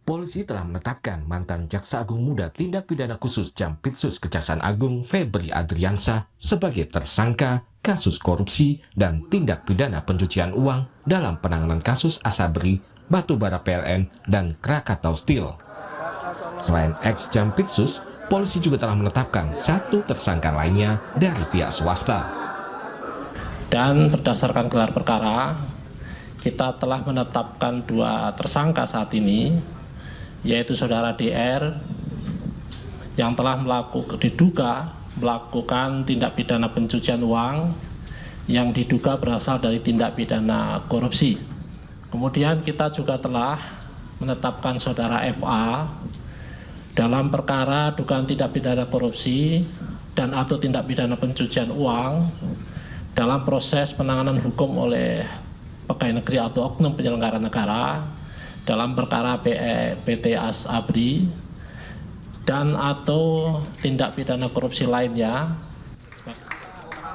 Polisi telah menetapkan mantan Jaksa Agung Muda Tindak Pidana Khusus Jampitsus Kejaksaan Agung Febri Adriansyah sebagai tersangka kasus korupsi dan tindak pidana pencucian uang dalam penanganan kasus Asabri, Batubara PLN, dan Krakatau Steel. Selain ex-Jampitsus, polisi juga telah menetapkan satu tersangka lainnya dari pihak swasta. Dan berdasarkan gelar perkara, kita telah menetapkan dua tersangka saat ini, yaitu saudara DR yang telah diduga melakukan tindak pidana pencucian uang yang diduga berasal dari tindak pidana korupsi. Kemudian kita juga telah menetapkan saudara FA dalam perkara dugaan tindak pidana korupsi dan atau tindak pidana pencucian uang dalam proses penanganan hukum oleh pegawai negeri atau oknum penyelenggara negara dalam perkara PT Asabri dan atau tindak pidana korupsi lainnya.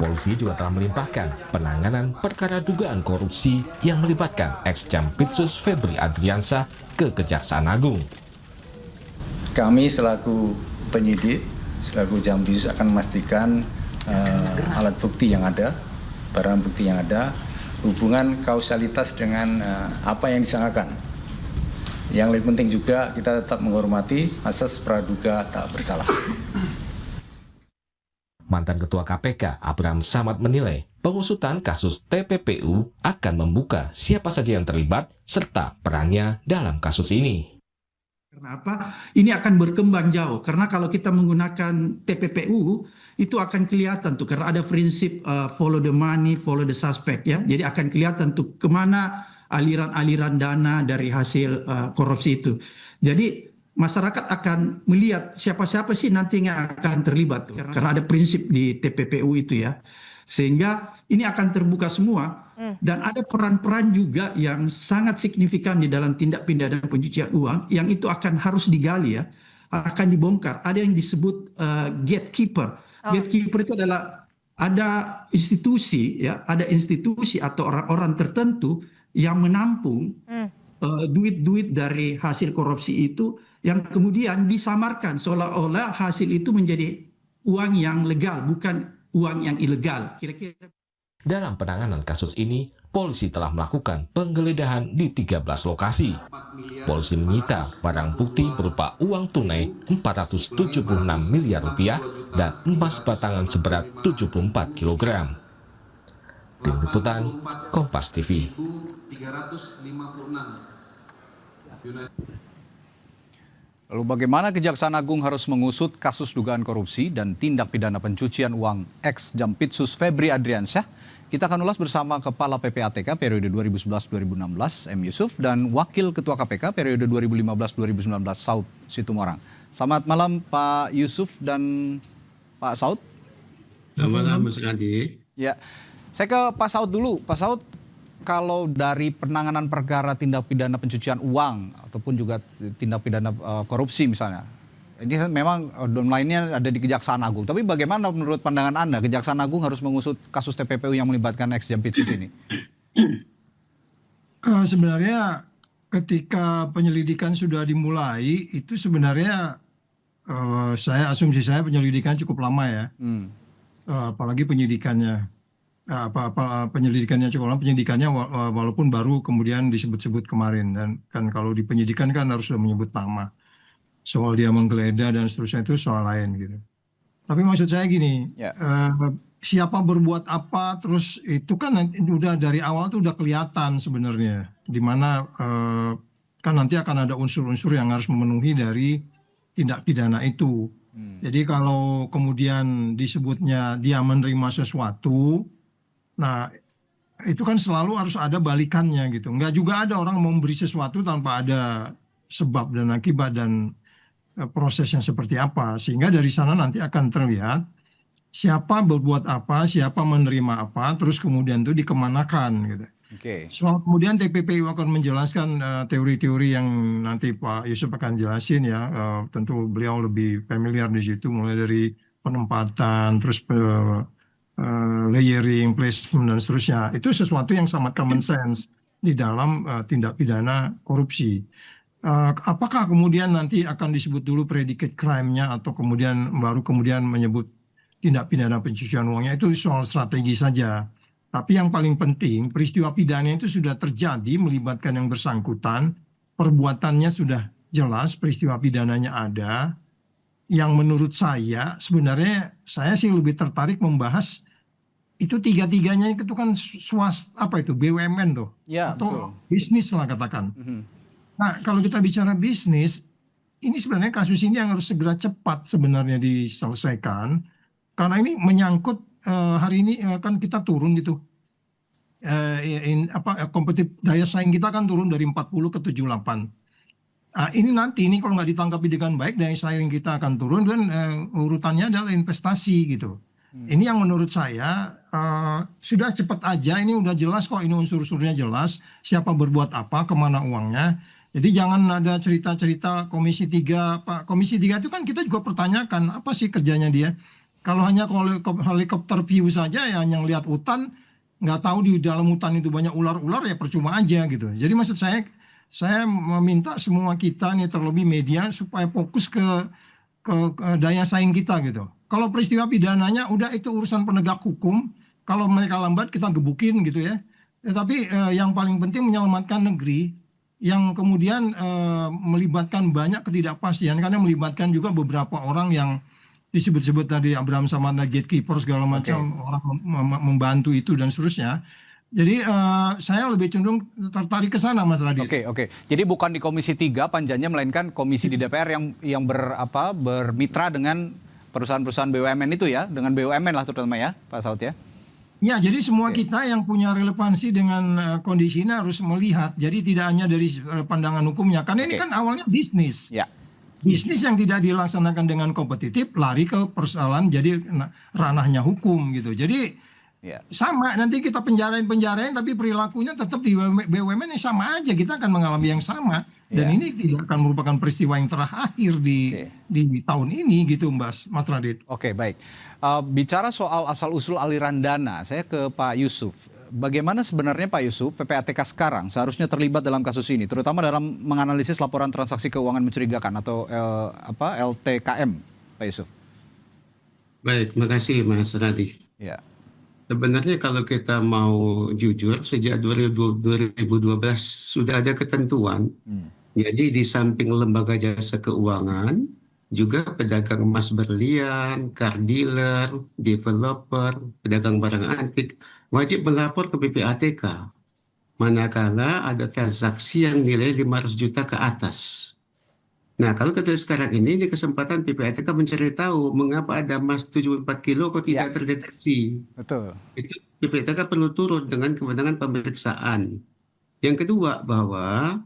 Polisi juga telah melimpahkan penanganan perkara dugaan korupsi yang melibatkan ex-Jampitsus Febri Adriansyah ke Kejaksaan Agung. Kami selaku penyidik, selaku Jampitsus akan memastikan alat bukti yang ada, barang bukti yang ada, hubungan kausalitas dengan apa yang disangkakan. Yang lebih penting juga kita tetap menghormati asas praduga tak bersalah. Mantan Ketua KPK Abraham Samad menilai pengusutan kasus TPPU akan membuka siapa saja yang terlibat serta perannya dalam kasus ini. Karena apa? Ini akan berkembang jauh. Karena kalau kita menggunakan TPPU itu akan kelihatan tuh karena ada prinsip follow the money, follow the suspect ya. Jadi akan kelihatan tuh kemana aliran-aliran dana dari hasil korupsi itu. Jadi masyarakat akan melihat siapa-siapa sih nantinya akan terlibat tuh. Karena ada prinsip di TPPU itu ya. Sehingga ini akan terbuka semua dan ada peran-peran juga yang sangat signifikan di dalam tindak pidana pencucian uang yang itu akan harus digali ya, akan dibongkar. Ada yang disebut gatekeeper. Gatekeeper itu adalah ada institusi ya, ada institusi atau orang-orang tertentu yang menampung duit-duit dari hasil korupsi itu yang kemudian disamarkan seolah-olah hasil itu menjadi uang yang legal, bukan uang yang ilegal. Kira-kira. Dalam penanganan kasus ini, polisi telah melakukan penggeledahan di 13 lokasi. Polisi menyita barang bukti berupa uang tunai 476 miliar rupiah dan emas batangan seberat 74 kg. Tim Liputan, Kompas TV. Lalu bagaimana Kejaksaan Agung harus mengusut kasus dugaan korupsi dan tindak pidana pencucian uang ex-Jampitsus Febri Adriansyah? Kita akan ulas bersama Kepala PPATK periode 2011-2016 M. Yusuf dan Wakil Ketua KPK periode 2015-2019 Saud Situmorang. Selamat malam Pak Yusuf dan Pak Saud. Selamat malam Mas Adi. Ya, saya ke Pak Saud dulu. Pak Saud, kalau dari penanganan perkara tindak pidana pencucian uang ataupun juga tindak pidana korupsi misalnya, ini memang domainnya ada di Kejaksaan Agung. Tapi bagaimana menurut pandangan Anda Kejaksaan Agung harus mengusut kasus TPPU yang melibatkan ex-Jampitsus ini? Sebenarnya ketika penyelidikan sudah dimulai itu sebenarnya asumsi saya penyelidikan cukup lama ya. Apalagi penyidikannya. Penyelidikannya cukup lama, penyidikannya walaupun baru kemudian disebut-sebut kemarin, dan kan kalau di penyidikan kan harus sudah menyebut nama, soal dia menggeledah dan seterusnya itu soal lain gitu. Tapi maksud saya gini, siapa berbuat apa, terus itu kan udah dari awal tuh udah kelihatan sebenarnya, di mana kan nanti akan ada unsur-unsur yang harus memenuhi dari tindak pidana itu. Jadi kalau kemudian disebutnya dia menerima sesuatu, nah itu kan selalu harus ada balikannya gitu. Enggak juga ada orang memberi sesuatu tanpa ada sebab dan akibat dan prosesnya seperti apa. Sehingga dari sana nanti akan terlihat siapa berbuat apa, siapa menerima apa, terus kemudian itu dikemanakan gitu. Soal kemudian TPPU akan menjelaskan teori-teori yang nanti Pak Yusuf akan jelasin ya. Tentu beliau lebih familiar di situ, mulai dari penempatan, terus layering, placement dan seterusnya. Itu sesuatu yang sangat common sense di dalam tindak pidana korupsi. Apakah kemudian nanti akan disebut dulu predicate crime-nya atau kemudian menyebut tindak pidana pencucian uangnya, itu soal strategi saja. Tapi yang paling penting peristiwa pidana itu sudah terjadi melibatkan yang bersangkutan, perbuatannya sudah jelas, peristiwa pidananya ada. Yang menurut saya sebenarnya saya sih lebih tertarik membahas itu tiga-tiganya itu kan swasta, apa itu BUMN tuh, Ya, atau betul. bisnis lah katakan. Nah, kalau kita bicara bisnis, ini sebenarnya kasus ini yang harus segera cepat sebenarnya diselesaikan. Karena ini menyangkut hari ini kan kita turun gitu. Kompetitif daya saing kita kan turun dari 40 ke 78. Ini nanti ini kalau nggak ditangkapi dengan baik, daya saing kita akan turun dan urutannya adalah investasi gitu. Ini yang menurut saya sudah cepat aja, ini udah jelas kok, ini unsur-unsurnya jelas, siapa berbuat apa, kemana uangnya. Jadi jangan ada cerita-cerita Komisi 3, Pak. Komisi 3 itu kan kita juga pertanyakan, apa sih kerjanya dia? Kalau hanya helikopter view saja ya, yang lihat hutan, nggak tahu di dalam hutan itu banyak ular-ular, ya percuma aja gitu. Jadi maksud saya meminta semua kita nih, terlebih media, supaya fokus ke daya saing kita gitu. Kalau peristiwa pidananya udah itu urusan penegak hukum, kalau mereka lambat kita gebukin gitu ya. Tetapi yang paling penting menyelamatkan negeri, yang kemudian melibatkan banyak ketidakpastian, karena melibatkan juga beberapa orang yang disebut-sebut tadi, Abraham Samad, gatekeeper segala macam, orang membantu itu dan seterusnya. Jadi saya lebih cenderung tertarik ke sana, Mas Radit. Oke. Jadi bukan di Komisi 3 panjanya, melainkan komisi di DPR yang bermitra dengan perusahaan-perusahaan BUMN itu ya, dengan BUMN lah terutama ya, Pak Saud ya. Ya, jadi semua kita yang punya relevansi dengan kondisi ini harus melihat. Jadi tidak hanya dari pandangan hukumnya, karena ini kan awalnya bisnis. Ya. Bisnis yang tidak dilaksanakan dengan kompetitif lari ke persoalan jadi ranahnya hukum gitu. Jadi sama, nanti kita penjarain tapi perilakunya tetap di BUMN yang sama aja, kita akan mengalami yang sama. Dan ini tidak akan merupakan peristiwa yang terakhir di tahun ini gitu, Mas Radit. Oke, baik. Bicara soal asal-usul aliran dana, saya ke Pak Yusuf. Bagaimana sebenarnya Pak Yusuf, PPATK sekarang seharusnya terlibat dalam kasus ini, terutama dalam menganalisis laporan transaksi keuangan mencurigakan atau LTKM, Pak Yusuf? Baik, terima kasih Mas Radit. Ya. Sebenarnya kalau kita mau jujur, sejak 2012 sudah ada ketentuan. Jadi di samping lembaga jasa keuangan, juga pedagang emas berlian, car dealer, developer, pedagang barang antik, wajib melapor ke PPATK manakala ada transaksi yang nilai 500 juta ke atas. Nah, kalau kita sekarang ini kesempatan PPATK mencari tahu mengapa ada emas 74 kilo kok tidak terdeteksi. Betul. Itu PPATK perlu turun dengan kewenangan pemeriksaan. Yang kedua, bahwa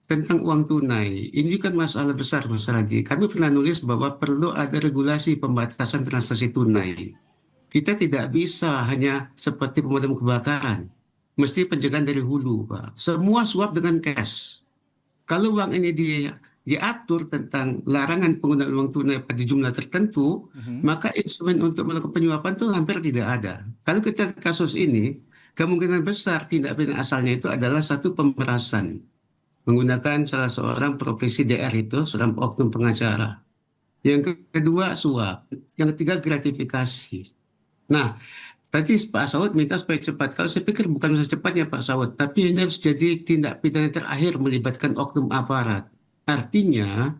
tentang uang tunai, ini kan masalah besar, Mas Radhi. Kami pernah nulis bahwa perlu ada regulasi pembatasan transaksi tunai. Kita tidak bisa hanya seperti pemadam kebakaran. Mesti pencegahan dari hulu, Pak. Semua suap dengan cash. Kalau uang ini diatur tentang larangan penggunaan uang tunai pada jumlah tertentu, maka instrumen untuk melakukan penyuapan itu hampir tidak ada. Kalau kita kasus ini, kemungkinan besar tindak pidana asalnya itu adalah satu pemerasan, menggunakan salah seorang profesi DR itu, seorang oknum pengacara. Yang kedua suap, yang ketiga gratifikasi. Nah, tadi Pak Saud minta supaya cepat. Kalau saya pikir bukan masa cepatnya Pak Saud, tapi ini harus jadi tindak pidana terakhir melibatkan oknum aparat. Artinya,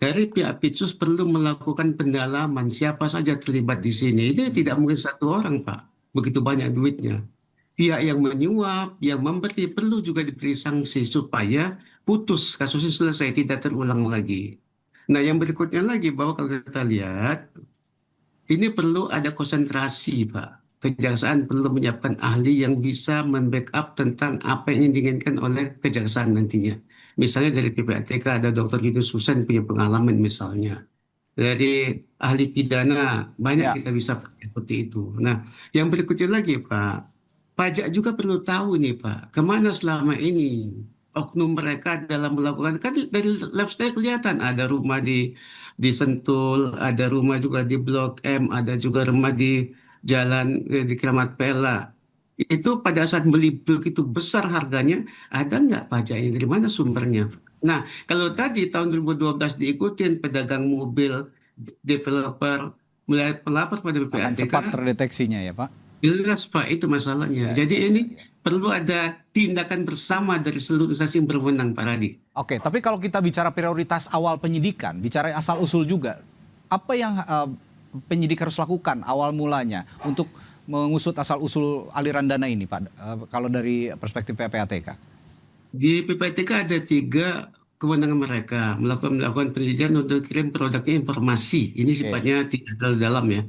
dari pihak Pitsus perlu melakukan pendalaman siapa saja terlibat di sini. Ini tidak mungkin satu orang, Pak. Begitu banyak duitnya. Pihak yang menyuap, yang memberi perlu juga diberi sanksi supaya putus kasusnya selesai, tidak terulang lagi. Nah, yang berikutnya lagi bahwa kalau kita lihat, ini perlu ada konsentrasi, Pak. Kejaksaan perlu menyiapkan ahli yang bisa membackup tentang apa yang diinginkan oleh kejaksaan nantinya. Misalnya dari PPATK ada Dr. Yunus Husain punya pengalaman misalnya. Dari ahli pidana banyak kita bisa pakai seperti itu. Nah, yang berikutnya lagi Pak, pajak juga perlu tahu nih Pak, kemana selama ini oknum mereka dalam melakukan, kan dari lifestyle kelihatan ada rumah di Sentul, ada rumah juga di Blok M, ada juga rumah di Jalan di Keramat Pela. Itu pada saat beli begitu besar harganya, ada nggak pajaknya? Dari mana sumbernya? Nah, kalau tadi tahun 2012 diikutin pedagang mobil, developer, mulai pelapor pada Akan cepat PPATK, terdeteksinya ya Pak? jelas Pak itu masalahnya. Ya, Jadi ya, ini ya, ya. perlu ada tindakan bersama dari seluruh instansi yang berwenang, Pak Radi. Oke, tapi kalau kita bicara prioritas awal penyidikan, bicara asal-usul juga, apa yang penyidik harus lakukan awal mulanya untuk mengusut asal-usul aliran dana ini, Pak? Kalau dari perspektif PPATK. Di PPATK ada 3 kewenangan mereka melakukan penelitian untuk kirim produknya informasi. Ini Oke. sifatnya tidak terlalu dalam ya.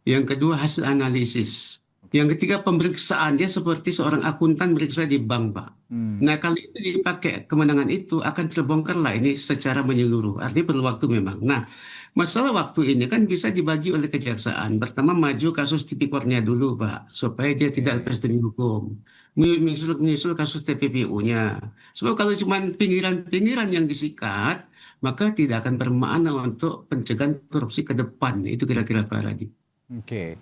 Yang kedua hasil analisis. Yang ketiga pemeriksaan, dia seperti seorang akuntan meriksa di bank, Pak. Nah, kalau itu dipakai kewenangan itu akan terbongkar lah ini secara menyeluruh. Artinya perlu waktu memang. Nah, masalah waktu ini kan bisa dibagi oleh kejaksaan. Pertama maju kasus tipikornya dulu, Pak, supaya dia tidak lepas demi hukum. Menyusul kasus TPPU-nya. Sebab kalau cuma pinggiran-pinggiran yang disikat, maka tidak akan bermakna untuk pencegahan korupsi ke depan. Itu kira-kira Pak Radi. Oke.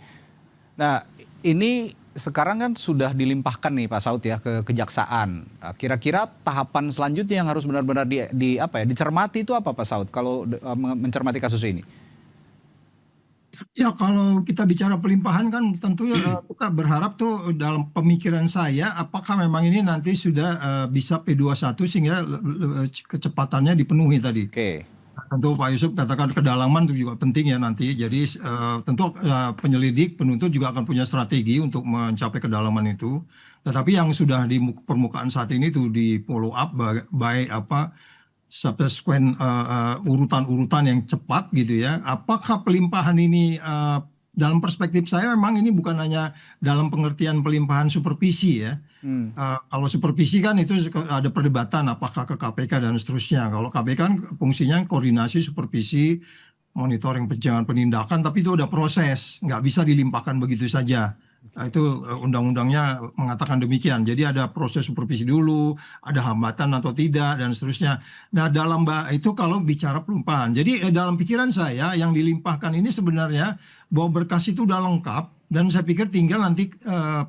Nah, ini sekarang kan sudah dilimpahkan nih Pak Saud ya ke kejaksaan. Nah, kira-kira tahapan selanjutnya yang harus benar-benar dicermati itu apa Pak Saud kalau mencermati kasus ini? Ya kalau kita bicara pelimpahan kan tentu kita berharap tuh dalam pemikiran saya apakah memang ini nanti sudah bisa P21 sehingga kecepatannya dipenuhi tadi. Oke. Tentu Pak Yusuf katakan kedalaman itu juga penting ya nanti. Jadi tentu penyelidik, penuntut juga akan punya strategi untuk mencapai kedalaman itu. Tetapi yang sudah di permukaan saat ini itu di follow up baik apa subsequent urutan-urutan yang cepat gitu ya. Apakah pelimpahan ini dalam perspektif saya memang ini bukan hanya dalam pengertian pelimpahan supervisi ya. Kalau supervisi kan itu ada perdebatan apakah ke KPK dan seterusnya. Kalau KPK kan fungsinya koordinasi, supervisi, monitoring pencegahan penindakan, tapi itu ada proses, nggak bisa dilimpahkan begitu saja. Nah, itu undang-undangnya mengatakan demikian. Jadi ada proses supervisi dulu, ada hambatan atau tidak dan seterusnya. Nah dalam itu kalau bicara pelimpahan. Jadi dalam pikiran saya yang dilimpahkan ini sebenarnya bahwa berkas itu udah lengkap dan saya pikir tinggal nanti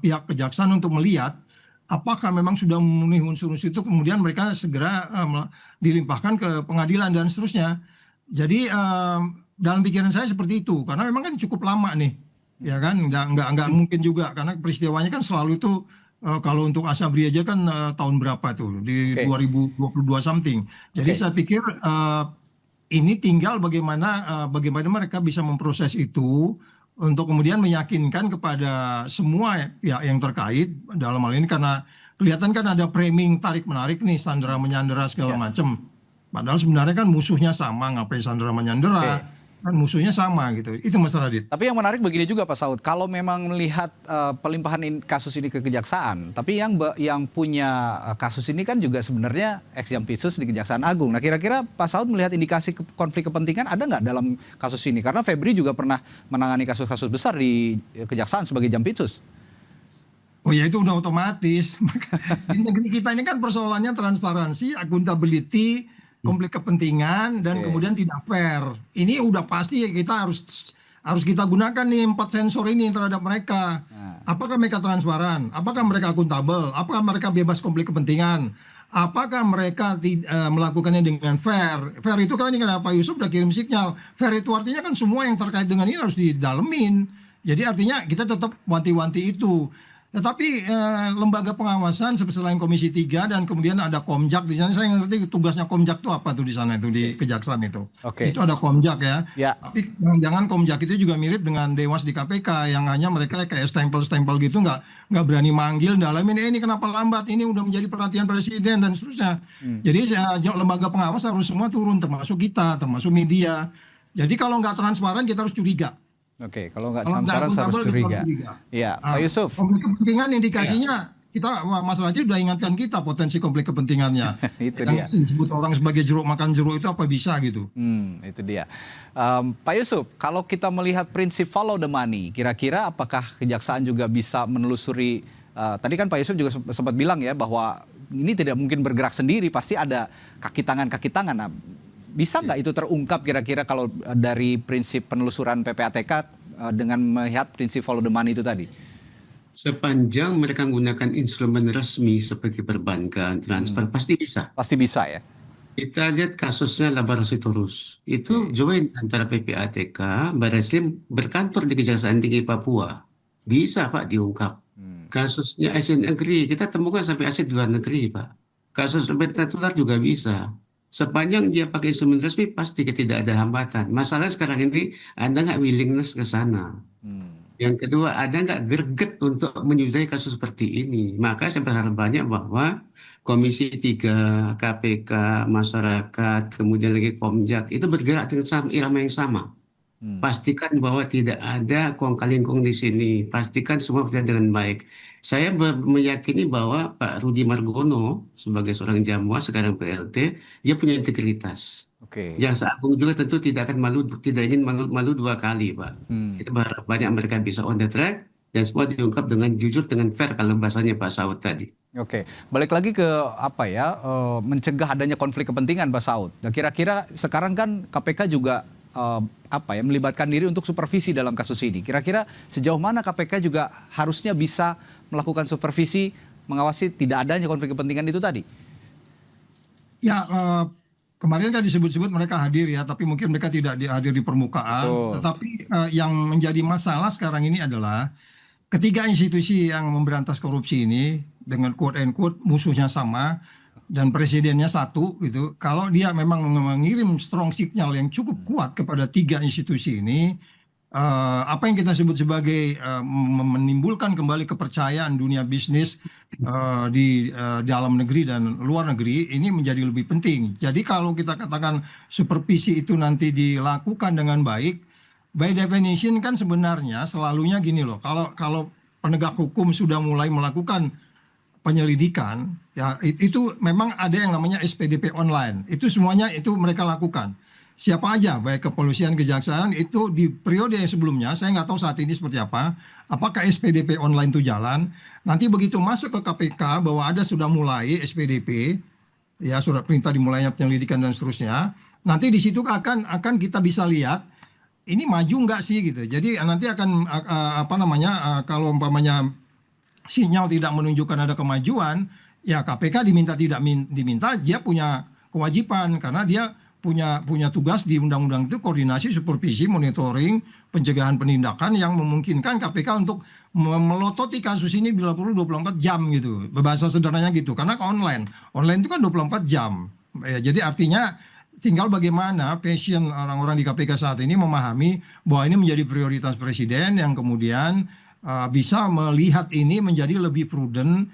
pihak kejaksaan untuk melihat apakah memang sudah memenuhi unsur-unsur itu kemudian mereka segera dilimpahkan ke pengadilan dan seterusnya. Jadi dalam pikiran saya seperti itu karena memang kan cukup lama nih. Ya kan nggak mungkin juga karena peristiwanya kan selalu itu kalau untuk Asabri aja kan tahun berapa tuh di 2022 something. Jadi saya pikir ini tinggal bagaimana mereka bisa memproses itu untuk kemudian meyakinkan kepada semua pihak yang terkait dalam hal ini karena kelihatan kan ada framing tarik menarik nih sandera menyandera segala macam. Padahal sebenarnya kan musuhnya sama, ngapain sandera menyandera? Kan musuhnya sama gitu. Itu Mas Radit. Tapi yang menarik begini juga Pak Saud, kalau memang melihat pelimpahan kasus ini ke kejaksaan, tapi yang punya kasus ini kan juga sebenarnya ex Jampitsus di Kejaksaan Agung. Nah kira-kira Pak Saud melihat indikasi konflik kepentingan ada nggak dalam kasus ini? Karena Febri juga pernah menangani kasus-kasus besar di kejaksaan sebagai Jampitsus. Oh ya itu udah otomatis. Di negeri kita ini kan persoalannya transparansi, accountability, konflik kepentingan dan kemudian tidak fair. Ini udah pasti kita harus kita gunakan nih 4 sensor ini terhadap mereka. Apakah mereka transparan? Apakah mereka akuntabel? Apakah mereka bebas konflik kepentingan? Apakah mereka melakukannya dengan fair? Fair itu kan ini kenapa Pak Yusuf udah kirim sinyal. Fair itu artinya kan semua yang terkait dengan ini harus didalemin. Jadi artinya kita tetap wanti-wanti itu. Tetapi lembaga pengawasan selain Komisi 3 dan kemudian ada Komjak di sana. Saya ngerti tugasnya Komjak itu apa tuh di sana itu di kejaksaan itu. Itu ada Komjak ya. Tapi jangan Komjak itu juga mirip dengan Dewas di KPK yang hanya mereka kayak stempel-stempel gitu nggak berani manggil dalamin ini kenapa lambat ini udah menjadi perhatian presiden dan seterusnya. Jadi lembaga pengawas harus semua turun termasuk kita, termasuk media. Jadi kalau nggak transparan kita harus curiga. Oke, kalau nggak transparan harus curiga. Ya, Pak Yusuf. Konflik kepentingan indikasinya kita Mas Raji udah ingatkan kita potensi konflik kepentingannya. Itu yang dia. disebut orang sebagai jeruk makan jeruk itu apa bisa gitu. Itu dia. Pak Yusuf, kalau kita melihat prinsip follow the money, kira-kira apakah kejaksaan juga bisa menelusuri? Tadi kan Pak Yusuf juga sempat bilang ya bahwa ini tidak mungkin bergerak sendiri, pasti ada kaki tangan. Nah, bisa nggak itu terungkap kira-kira kalau dari prinsip penelusuran PPATK dengan melihat prinsip follow the money itu tadi? Sepanjang mereka menggunakan instrumen resmi seperti perbankan, transfer, pasti bisa. Pasti bisa ya? Kita lihat kasusnya Laborasitorus. Itu join antara PPATK, Barreskrim berkantor di Kejaksaan Tinggi Papua. Bisa Pak diungkap. Kasusnya Asian Negeri, kita temukan sampai aset di luar negeri Pak. Kasus obat tertular juga bisa. Sepanjang dia pakai instrumen resmi, pasti tidak ada hambatan. Masalah sekarang ini, ada nggak willingness ke sana? Yang kedua, ada nggak greget untuk menyudahi kasus seperti ini? Maka saya berharap banyak bahwa Komisi 3, KPK, masyarakat, kemudian lagi Komjak, itu bergerak dengan irama yang sama. Pastikan bahwa tidak ada kong-kali-kong di sini. Pastikan semua berjalan dengan baik. Saya meyakini bahwa Pak Rudi Margono sebagai seorang Jamwas sekarang PLT, dia punya integritas. Oke. Jaksa Agung juga tentu tidak akan malu, tidak ingin malu dua kali, Pak. Kita berharap banyak mereka bisa on the track dan semua diungkap dengan jujur, dengan fair kalau bahasanya Pak Saud tadi. Oke, balik lagi ke apa ya, mencegah adanya konflik kepentingan Pak Saud. Nah, kira-kira sekarang kan KPK juga apa ya, melibatkan diri untuk supervisi dalam kasus ini. Kira-kira sejauh mana KPK juga harusnya bisa melakukan supervisi, mengawasi tidak adanya konflik kepentingan itu tadi? Ya, kemarin kan disebut-sebut mereka hadir ya, tapi mungkin mereka tidak hadir di permukaan. Betul. Tetapi yang menjadi masalah sekarang ini adalah ketiga institusi yang memberantas korupsi ini dengan quote and quote musuhnya sama dan presidennya satu gitu. Kalau dia memang mengirim strong signal yang cukup kuat kepada tiga institusi ini, apa yang kita sebut sebagai menimbulkan kembali kepercayaan dunia bisnis di dalam negeri dan luar negeri ini menjadi lebih penting. Jadi kalau kita katakan supervisi itu nanti dilakukan dengan baik, by definition kan sebenarnya selalunya gini loh. Kalau penegak hukum sudah mulai melakukan penyelidikan, ya itu memang ada yang namanya SPDP online. Itu semuanya itu mereka lakukan. Siapa aja, baik kepolisian, kejaksaan, itu di periode yang sebelumnya, saya nggak tahu saat ini seperti apa, apakah SPDP online itu jalan. Nanti begitu masuk ke KPK bahwa ada sudah mulai SPDP, ya surat perintah dimulainya penyelidikan dan seterusnya. Nanti di situ akan kita bisa lihat ini maju nggak sih gitu. Jadi nanti akan kalau umpamanya sinyal tidak menunjukkan ada kemajuan, ya KPK diminta dia punya kewajiban karena dia punya tugas di undang-undang itu koordinasi, supervisi, monitoring, pencegahan penindakan yang memungkinkan KPK untuk melototi kasus ini bila perlu 24 jam gitu. Bahasa sederhananya gitu. Karena online itu kan 24 jam. Ya, jadi artinya tinggal bagaimana passion orang-orang di KPK saat ini memahami bahwa ini menjadi prioritas presiden yang kemudian bisa melihat ini menjadi lebih prudent.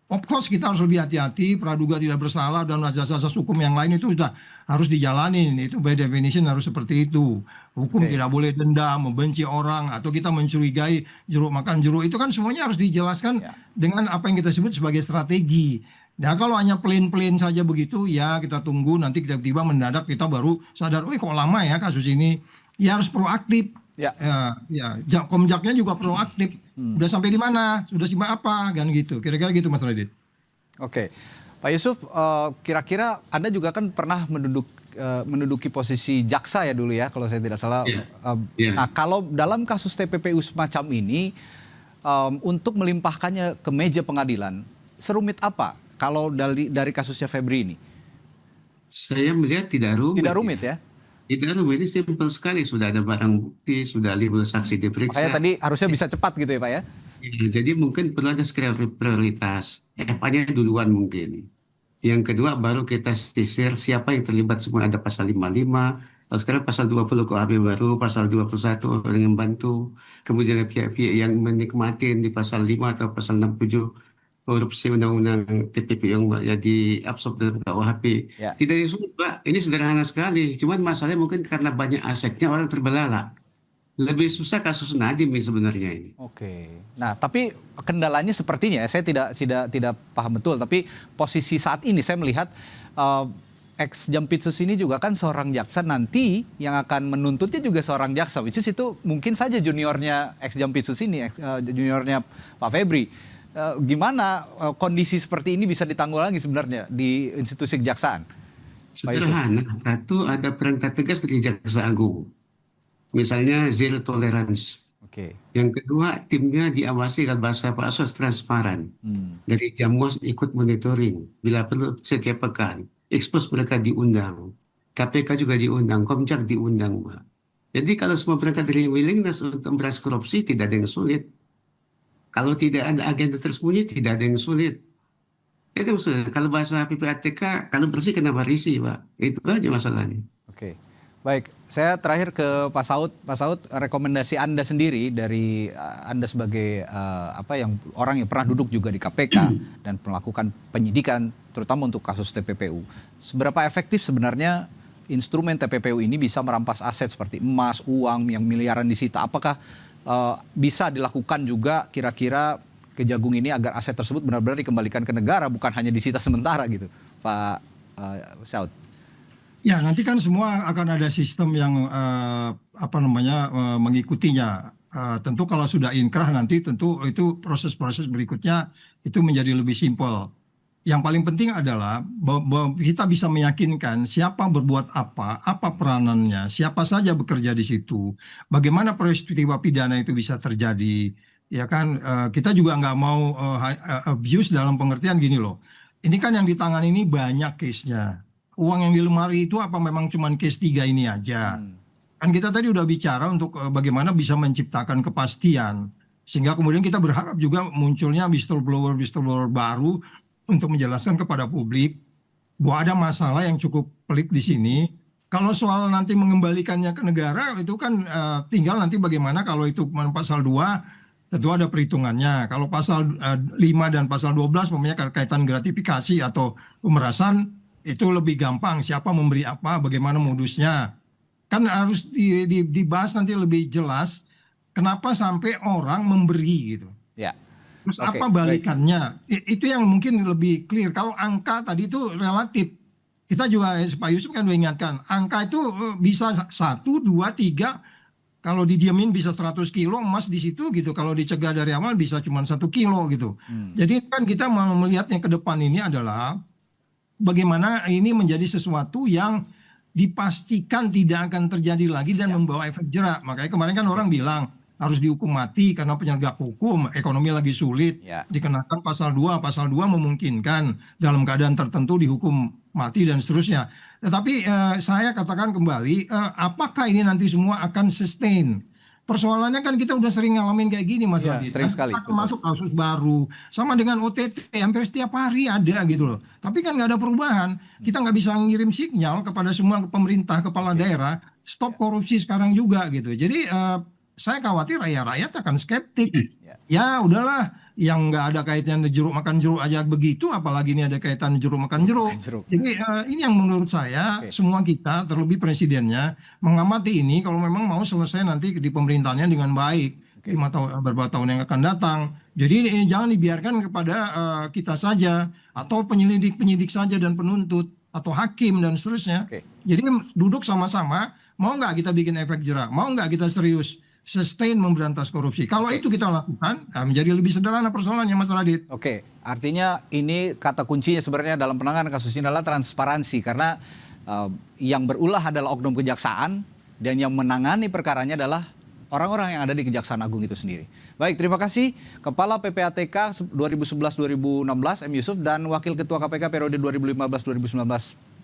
Of course kita harus lebih hati-hati, praduga tidak bersalah dan asas-asas hukum yang lain itu sudah harus dijalanin. Itu by definition harus seperti itu. Hukum tidak boleh dendam, membenci orang, atau kita mencurigai jeruk makan jeruk. Itu kan semuanya harus dijelaskan dengan apa yang kita sebut sebagai strategi. Nah kalau hanya plain saja begitu, ya kita tunggu nanti tiba-tiba mendadak kita baru sadar, kok lama ya kasus ini. Ya harus proaktif. Ya, Komjaknya juga proaktif. Udah sampai di mana? Sudah simak apa? Kan gitu. Kira-kira gitu Mas Radit. Oke, Pak Yusuf, kira-kira Anda juga kan pernah menduduki posisi jaksa ya dulu ya, kalau saya tidak salah. Nah, kalau dalam kasus TPPU semacam ini, untuk melimpahkannya ke meja pengadilan, serumit apa kalau dari kasusnya Febri ini? Saya melihat tidak rumit. Tidak rumit ya? Tidak rumit, ini simpel sekali. Sudah ada barang bukti, sudah label saksi diperiksa. Makanya tadi harusnya bisa cepat gitu ya Pak ya? Jadi mungkin perlu ada skala prioritas. FA-nya duluan mungkin. Yang kedua baru kita sisir siapa yang terlibat semua. Ada pasal 55, lalu sekarang pasal 20 KUHP baru, pasal 21 orang yang bantu. Kemudian ada pihak-pihak yang menikmati di pasal 5 atau pasal 67. Korupsi undang-undang TPP yang diabsorb dalam KUHP. Ya. Tidak disulit Pak, ini sederhana sekali. Cuman masalahnya mungkin karena banyak asetnya orang terbelalak. Lebih susah kasus Nadiem sebenarnya ini. Oke. Nah, tapi kendalanya sepertinya saya tidak paham betul, tapi posisi saat ini saya melihat ex Jampitsus ini juga kan seorang jaksa, nanti yang akan menuntutnya juga seorang jaksa, which is itu mungkin saja juniornya ex Jampitsus ini, juniornya Pak Febri. Gimana kondisi seperti ini bisa ditanggulangi sebenarnya di institusi kejaksaan? Sederhana, satu ada perintah tegas dari Jaksa Agung. Misalnya zero tolerance. Oke. Yang kedua, timnya diawasi dan bahasa Pak Asos transparan. Dari Jamwas ikut monitoring bila perlu setiap pekan. Expose mereka diundang. KPK juga diundang, Komjak diundang, Pak. Jadi kalau semua mereka dari willingness untuk memberantas korupsi, tidak ada yang sulit. Kalau tidak ada agenda tersembunyi, tidak ada yang sulit. Itu sulit. Kalau bahasa PPATK, kalau bersih kenapa risih, Pak? Itu aja masalahnya. Oke, baik. Saya terakhir ke Pak Saud. Pak Saud, rekomendasi Anda sendiri dari Anda sebagai orang yang pernah duduk juga di KPK dan melakukan penyidikan, terutama untuk kasus TPPU. Seberapa efektif sebenarnya instrumen TPPU ini bisa merampas aset seperti emas, uang yang miliaran disita? Apakah bisa dilakukan juga kira-kira Kejagung ini agar aset tersebut benar-benar dikembalikan ke negara, bukan hanya disita sementara gitu, Pak Saud? Ya, nanti kan semua akan ada sistem yang mengikutinya. Tentu kalau sudah inkrah nanti tentu itu proses-proses berikutnya itu menjadi lebih simpel. Yang paling penting adalah bahwa kita bisa meyakinkan siapa berbuat apa peranannya, siapa saja bekerja di situ, bagaimana peristiwa pidana itu bisa terjadi. Ya kan, kita juga nggak mau abuse dalam pengertian gini loh. Ini kan yang di tangan ini banyak case-nya. Uang yang di lemari itu apa memang cuma case 3 ini aja? Kan kita tadi udah bicara untuk bagaimana bisa menciptakan kepastian. Sehingga kemudian kita berharap juga munculnya whistleblower baru untuk menjelaskan kepada publik bahwa ada masalah yang cukup pelik di sini. Kalau soal nanti mengembalikannya ke negara itu kan tinggal nanti bagaimana kalau itu pasal 2 tentu ada perhitungannya. Kalau pasal 5 dan pasal 12 kaitan gratifikasi atau pemerasan itu lebih gampang, siapa memberi apa, bagaimana modusnya. Kan harus dibahas nanti lebih jelas kenapa sampai orang memberi gitu. Ya. Terus apa balikannya? Itu yang mungkin lebih clear. Kalau angka tadi itu relatif. Kita juga Pak Yusuf kan udah ingatkan, angka itu bisa 1, 2, 3. Kalau didiamin bisa 100 kilo emas di situ gitu. Kalau dicegah dari awal bisa cuma 1 kilo gitu. Jadi kan kita mau melihatnya ke depan ini adalah bagaimana ini menjadi sesuatu yang dipastikan tidak akan terjadi lagi dan membawa efek jerak. Makanya kemarin kan orang bilang harus dihukum mati karena penegak hukum, ekonomi lagi sulit, dikenakan pasal 2 memungkinkan dalam keadaan tertentu dihukum mati dan seterusnya. Tetapi saya katakan kembali, apakah ini nanti semua akan sustain? Persoalannya kan kita udah sering ngalamin kayak gini Mas Radit. Sering sekali. Masuk kasus baru, sama dengan OTT, hampir setiap hari ada gitu loh. Tapi kan nggak ada perubahan. Kita nggak bisa ngirim sinyal kepada semua pemerintah, kepala daerah, stop korupsi sekarang juga gitu. Jadi saya khawatir rakyat akan skeptik. Ya udahlah, yang nggak ada kaitannya jeruk makan jeruk aja begitu, apalagi ini ada kaitan jeruk makan jeruk. Jadi ini yang menurut saya semua kita, terlebih presidennya, mengamati ini kalau memang mau selesai nanti di pemerintahannya dengan baik. 5 tahun, beberapa tahun yang akan datang. Jadi jangan dibiarkan kepada kita saja, atau penyidik saja dan penuntut, atau hakim dan seterusnya. Jadi duduk sama-sama, mau nggak kita bikin efek jerak, mau nggak kita serius sustain memberantas korupsi. Kalau itu kita lakukan, menjadi lebih sederhana persoalannya Mas Radit. Oke, artinya ini kata kuncinya sebenarnya dalam penanganan kasus ini adalah transparansi. Karena yang berulah adalah oknum kejaksaan dan yang menangani perkaranya adalah orang-orang yang ada di Kejaksaan Agung itu sendiri. Baik, terima kasih Kepala PPATK 2011-2016 M. Yusuf dan Wakil Ketua KPK periode 2015-2019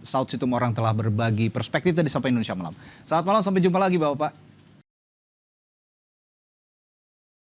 Saud Situmorang telah berbagi perspektif tadi sampai Indonesia Malam. Selamat malam, sampai jumpa lagi Bapak.